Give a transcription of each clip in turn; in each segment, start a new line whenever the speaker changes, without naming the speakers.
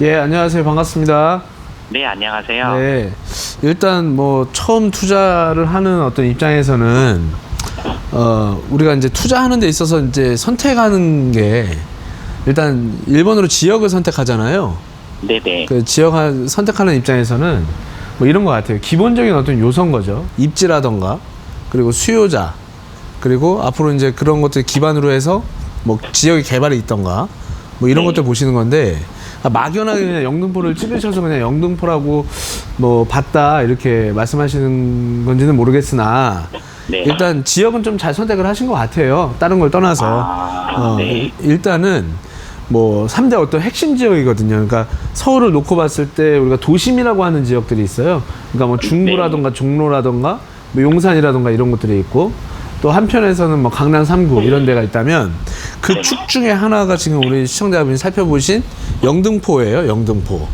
예, 안녕하세요. 반갑습니다.
네, 안녕하세요.
네. 일단 뭐 처음 투자를 하는 어떤 입장에서는 우리가 이제 투자하는 데 있어서 이제 선택하는 게 일단 1번으로 지역을 선택하잖아요.
네네.
그 지역 선택하는 입장에서는 뭐 이런 것 같아요. 기본적인 어떤 요소인 거죠. 입지라던가 그리고 수요자 그리고 앞으로 이제 그런 것들 기반으로 해서 뭐 지역의 개발이 있던가 뭐 이런 것들 보시는 건데 막연하게 그냥 영등포를 찍으셔서 그냥 영등포라고 뭐 봤다 이렇게 말씀하시는 건지는 모르겠으나
네.
일단 지역은 좀 잘 선택을 하신 것 같아요. 다른 걸 떠나서
네.
일단은 뭐 3대 어떤 핵심 지역이거든요. 그러니까 서울을 놓고 봤을 때 우리가 도심이라고 하는 지역들이 있어요. 그러니까 뭐 중구라던가 종로라던가 뭐 용산이라던가 이런 것들이 있고 또 한편에서는 뭐 강남 3구 이런 데가 있다면 그 축 중에 하나가 지금 우리 시청자분이 살펴보신 영등포예요. 영등포.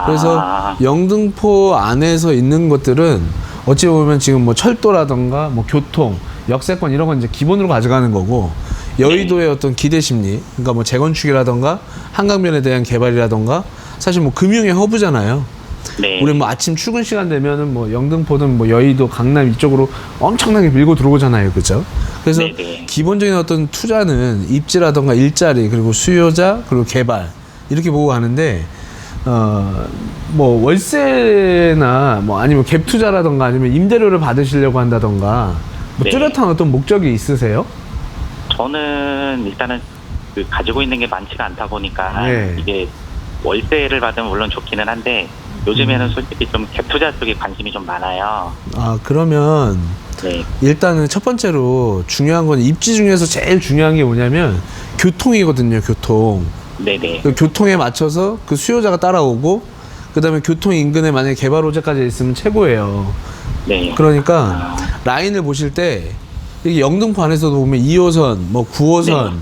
그래서 영등포 안에서 있는 것들은 어찌 보면 지금 뭐 철도라던가 뭐 교통, 역세권 이런 건 이제 기본으로 가져가는 거고 여의도의 어떤 기대 심리, 그러니까 뭐 재건축이라던가 한강변에 대한 개발이라던가 사실 뭐 금융의 허브잖아요.
네.
우리 뭐 아침 출근 시간 되면은 뭐 영등포든 뭐 여의도, 강남 이쪽으로 엄청나게 밀고 들어오잖아요, 그죠? 그래서
네네.
기본적인 어떤 투자는 입지라던가 일자리 그리고 수요자 그리고 개발 이렇게 보고 가는데 뭐 월세나 뭐 아니면 갭 투자라던가 아니면 임대료를 받으시려고 한다던가 뭐
네.
뚜렷한 어떤 목적이 있으세요?
저는 일단은 그 가지고 있는 게 많지가 않다 보니까
네.
이게 월세를 받으면 물론 좋기는 한데 요즘에는 솔직히 좀 갭 투자 쪽에 관심이 좀 많아요.
아, 그러면
네.
일단은 첫 번째로 중요한 건 입지 중에서 제일 중요한 게 뭐냐면 교통이거든요, 교통.
네네.
그 교통에 맞춰서 그 수요자가 따라오고 그다음에 교통 인근에 만약에 개발 호재까지 있으면 최고예요.
네.
그러니까 라인을 보실 때 이게 영등포 안에서도 보면 2호선, 뭐 9호선,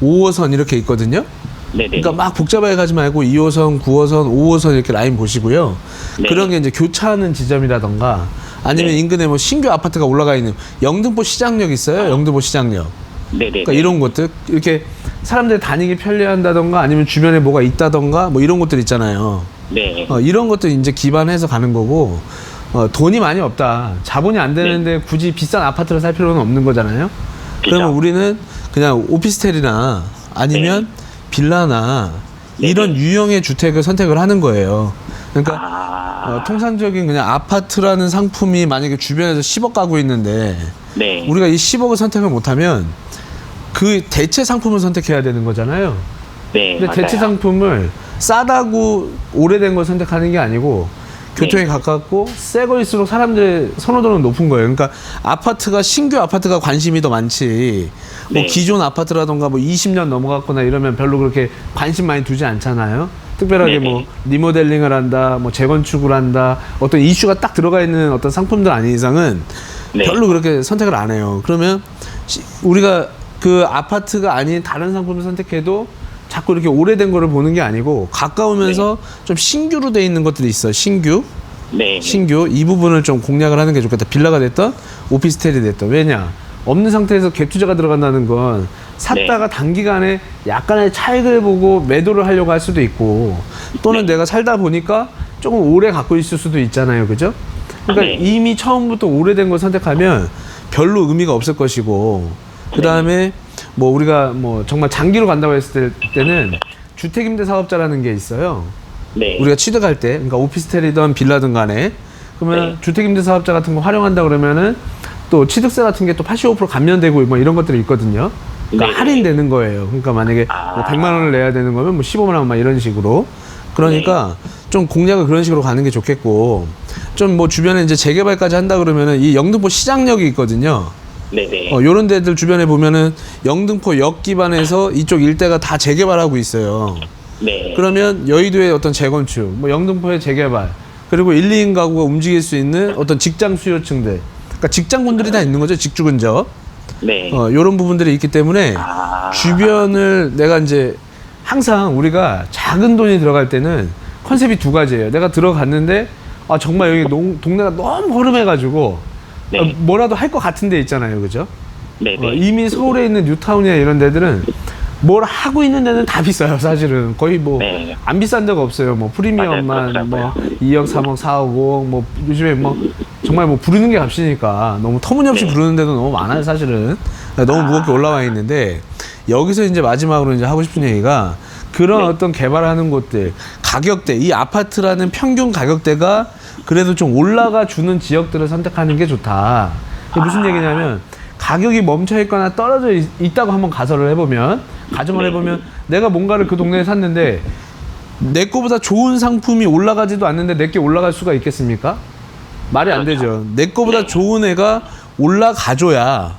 5호선 이렇게 있거든요.
네네.
그러니까 막 복잡하게 가지 말고 2호선, 9호선, 5호선 이렇게 라인 보시고요.
네.
그런 게 이제 교차하는 지점이라던가 아니면
네.
인근에 뭐 신규 아파트가 올라가 있는 영등포 시장역 있어요. 영등포 시장역.
네네.
그러니까 이런 것들 이렇게 사람들이 다니기 편리한다던가 아니면 주변에 뭐가 있다던가 뭐 이런 것들 있잖아요.
네.
이런 것들 이제 기반해서 가는 거고 돈이 많이 없다. 자본이 안 되는데 굳이 비싼 아파트를 살 필요는 없는 거잖아요. 그러면 우리는 그냥 오피스텔이나 아니면 빌라나 이런 유형의 주택을 선택을 하는 거예요. 그러니까 통상적인 그냥 아파트라는 상품이 만약에 주변에서 10억 가고 있는데
네.
우리가 이 10억을 선택을 못하면 그 대체 상품을 선택해야 되는 거잖아요.
네.
근데
맞아요.
대체 상품을 싸다고 오래된 걸 선택하는 게 아니고 교통에 가깝고 새 거일수록 사람들의 선호도는 높은 거예요. 그러니까 아파트가 신규 아파트가 관심이 더 많지. 뭐
네.
기존 아파트라던가 뭐 20년 넘어갔거나 이러면 별로 그렇게 관심 많이 두지 않잖아요. 특별하게
네네.
뭐 리모델링을 한다, 뭐 재건축을 한다, 어떤 이슈가 딱 들어가 있는 어떤 상품들 아닌 이상은
네.
별로 그렇게 선택을 안 해요. 그러면 우리가 그 아파트가 아닌 다른 상품을 선택해도 자꾸 이렇게 오래된 거를 보는 게 아니고 가까우면서 좀 신규로 돼 있는 것들이 있어요. 신규.
네.
신규. 이 부분을 좀 공략을 하는 게 좋겠다. 빌라가 됐던 오피스텔이 됐던. 왜냐? 없는 상태에서 갭 투자가 들어간다는 건 샀다가 단기간에 약간의 차익을 보고 매도를 하려고 할 수도 있고 또는 내가 살다 보니까 조금 오래 갖고 있을 수도 있잖아요. 그죠? 그러니까 이미 처음부터 오래된 걸 선택하면 별로 의미가 없을 것이고 그 다음에 뭐 우리가 뭐 정말 장기로 간다고 했을 때는 주택임대사업자라는 게 있어요.
네.
우리가 취득할 때, 그러니까 오피스텔이든 빌라든 간에 그러면 주택임대사업자 같은 거 활용한다 그러면은 또 취득세 같은 게 또 85% 감면되고 뭐 이런 것들이 있거든요. 그러니까 할인되는 거예요. 그러니까 만약에 뭐 100만 원을 내야 되는 거면 뭐 15만 원 막 이런 식으로. 그러니까 좀 공략을 그런 식으로 가는 게 좋겠고 좀 뭐 주변에 이제 재개발까지 한다 그러면은 이 영등포 시장역이 있거든요.
네네.
요런 데들 주변에 보면은 영등포 역 기반에서 이쪽 일대가 다 재개발하고 있어요.
네.
그러면 여의도의 어떤 재건축, 뭐 영등포의 재개발, 그리고 1, 2인 가구가 움직일 수 있는 어떤 직장 수요층들, 그러니까 직장군들이 다 있는 거죠. 직주 근접.
네.
요런 부분들이 있기 때문에 주변을 내가 이제 항상 우리가 작은 돈이 들어갈 때는 컨셉이 두 가지예요. 내가 들어갔는데 정말 여기 동네가 너무 허름해가지고 뭐라도 할 것 같은 데 있잖아요. 그죠?
네네.
이미 서울에 있는 뉴타운이나 이런 데들은 뭘 하고 있는 데는 다 비싸요, 사실은. 거의 뭐
네.
안 비싼 데가 없어요. 뭐 프리미엄만
맞아요,
뭐
그렇더라고요.
2억, 3억, 4억, 5억 뭐 요즘에 뭐 정말 뭐 부르는 게 값이니까 너무 터무니없이
네.
부르는 데도 너무 많아요, 사실은. 너무 무겁게 올라와 있는데 여기서 이제 마지막으로 이제 하고 싶은 얘기가 그런
네.
어떤 개발하는 곳들 가격대, 이 아파트라는 평균 가격대가 그래도 좀 올라가 주는 지역들을 선택하는 게 좋다. 이게 무슨 얘기냐면 가격이 멈춰 있거나 떨어져 있다고 한번 가설을 해보면, 가정을
네.
해보면 내가 뭔가를 그 동네에 샀는데 내 거보다 좋은 상품이 올라가지도 않는데 내게 올라갈 수가 있겠습니까? 말이 안
그렇죠.
되죠. 내 거보다
네.
좋은 애가 올라가줘야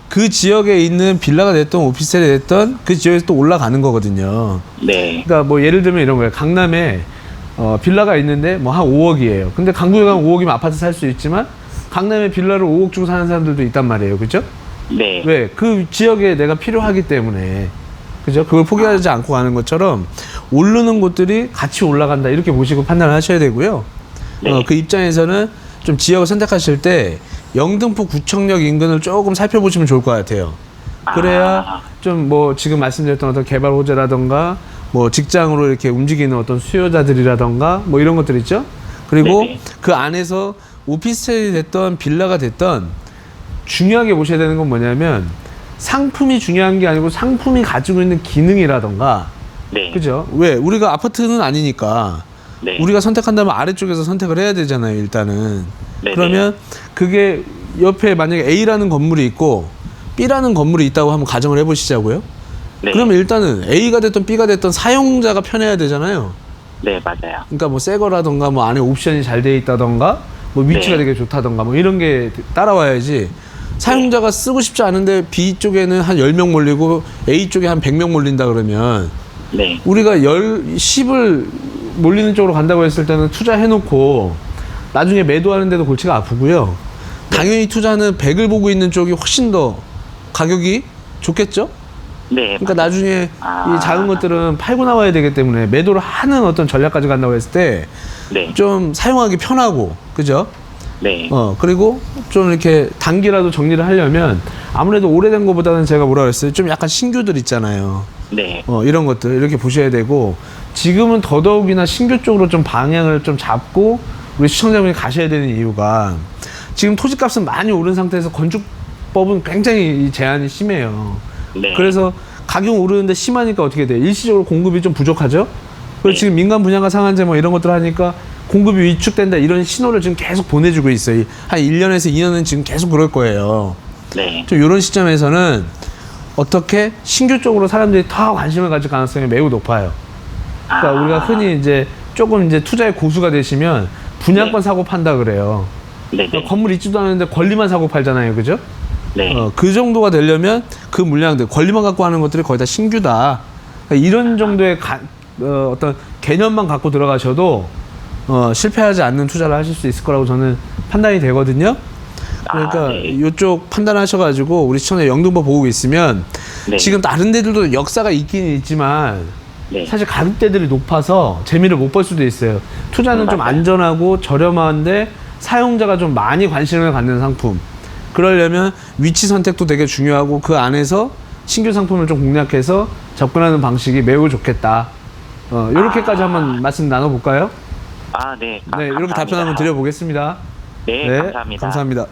그 지역에 있는 빌라가 됐던 오피스텔이 됐던 그 지역에서 또 올라가는 거거든요.
네.
그러니까 뭐 예를 들면 이런 거예요. 강남에 빌라가 있는데 뭐 한 5억이에요. 근데 강북에 가면 5억이면 아파트 살 수 있지만 강남에 빌라를 5억 주고 사는 사람들도 있단 말이에요. 그죠?
네.
왜? 그 지역에 내가 필요하기 때문에. 그죠? 그걸 포기하지 않고 가는 것처럼 오르는 곳들이 같이 올라간다. 이렇게 보시고 판단을 하셔야 되고요.
네.
그 입장에서는 좀 지역을 선택하실 때 영등포 구청역 인근을 조금 살펴보시면 좋을 것 같아요. 그래야 좀 뭐 지금 말씀드렸던 어떤 개발 호재라던가 뭐 직장으로 이렇게 움직이는 어떤 수요자들이라던가 뭐 이런 것들 있죠. 그리고
네네.
그 안에서 오피스텔이 됐던 빌라가 됐던 중요하게 보셔야 되는 건 뭐냐면 상품이 중요한 게 아니고 상품이 가지고 있는 기능이라던가,
네.
그죠? 왜? 우리가 아파트는 아니니까
네.
우리가 선택한다면 아래쪽에서 선택을 해야 되잖아요, 일단은.
네네.
그러면 그게 옆에 만약에 A라는 건물이 있고 B라는 건물이 있다고 한번 가정을 해보시자고요.
네.
그러면 일단은 A가 됐던 B가 됐던 사용자가 편해야 되잖아요.
네, 맞아요.
그러니까 뭐 새 거라던가 뭐 안에 옵션이 잘 돼 있다던가 뭐 위치가
네.
되게 좋다던가 뭐 이런 게 따라와야지. 사용자가 쓰고 싶지 않은데 B 쪽에는 한 10명 몰리고 A 쪽에 한 100명 몰린다 그러면
네.
우리가 10을 몰리는 쪽으로 간다고 했을 때는 투자해놓고 나중에 매도하는데도 골치가 아프고요. 당연히 투자는 100을 보고 있는 쪽이 훨씬 더 가격이 좋겠죠?
네.
그러니까 나중에
아.
이 작은 것들은 팔고 나와야 되기 때문에 매도를 하는 어떤 전략까지 간다고 했을 때
네.
좀 사용하기 편하고, 그죠?
네.
그리고 좀 이렇게 단기라도 정리를 하려면 아무래도 오래된 것보다는 제가 뭐라 그랬어요? 좀 약간 신규들 있잖아요.
네.
이런 것들 이렇게 보셔야 되고, 지금은 더더욱이나 신규 쪽으로 좀 방향을 좀 잡고 우리 시청자분이 가셔야 되는 이유가 지금 토지값은 많이 오른 상태에서 건축법은 굉장히 이 제한이 심해요.
네.
그래서 가격 오르는데 심하니까 어떻게 돼? 일시적으로 공급이 좀 부족하죠? 그리고
네.
지금 민간 분양가 상한제 뭐 이런 것들 하니까 공급이 위축된다, 이런 신호를 지금 계속 보내주고 있어요. 한 1년에서 2년은 지금 계속 그럴 거예요.
네.
좀 이런 시점에서는 어떻게 신규 쪽으로 사람들이 더 관심을 가질 가능성이 매우 높아요. 그러니까 우리가 흔히 이제 조금 이제 투자의 고수가 되시면 분양권
네.
사고 판다 그래요.
네.
그러니까 건물 있지도 않은데 권리만 사고 팔잖아요. 그죠?
네.
그 정도가 되려면 그 물량들, 권리만 갖고 하는 것들이 거의 다 신규다. 그러니까 이런 정도의 어떤 개념만 갖고 들어가셔도 실패하지 않는 투자를 하실 수 있을 거라고 저는 판단이 되거든요. 그러니까
네.
이쪽 판단하셔가지고 우리 시청자 영등포 보고 있으면
네.
지금 다른 데들도 역사가 있긴 있지만
네.
사실 가격대들이 높아서 재미를 못 볼 수도 있어요. 투자는 좀
맞아요.
안전하고 저렴한데 사용자가 좀 많이 관심을 갖는 상품. 그러려면 위치 선택도 되게 중요하고 그 안에서 신규 상품을 좀 공략해서 접근하는 방식이 매우 좋겠다. 이렇게까지 한번 말씀 나눠볼까요?
아, 네.
네, 이렇게 답변 한번 드려보겠습니다.
네, 감사합니다.
감사합니다.